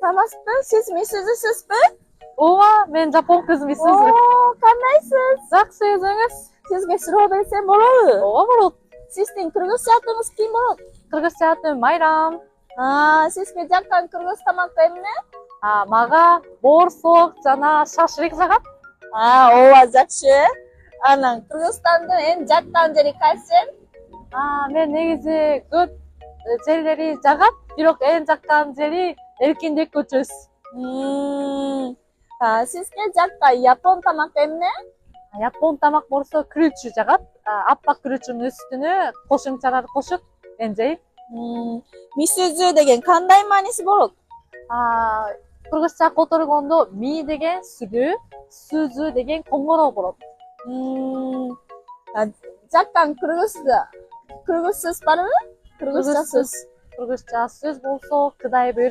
Sama spun, siz missiz spun? Ova, men Japon kızmısınız. Oo, qandaysiz? Жақсы өзіңіз. Sizga surov bersam bo'ladi. Ova bo'ladi. Sizning qirg'izcha otingiz kim bo'ladi? Qirg'izcha atim Mayram. Sizga jakkan qirg'iz tamoq qaymi? Maға борсок жана шашлык жагат. Ova, жақсы. Анан Qirg'izistonda eng jakkan jeri qaysi? Мен негизи көп жерлери жагат, бирок эң жаккан жери Эркиндик көчөсү. Sizga jakkan yapon tamoq qaymi? Япон тамак болсо күрүчү жагат. Аппак күрүчүнүн үстүнө кошумчалар кошуп мен жейм. Misizü деген кандай мааниси болот? Кыргызча которгондо ми деген сүгү, сүзү деген коңгуроо болот. Jakkan Qirg'iz сөз барбы? Qirg'izcha сөз. Кыргызча сөз болсо Кыдай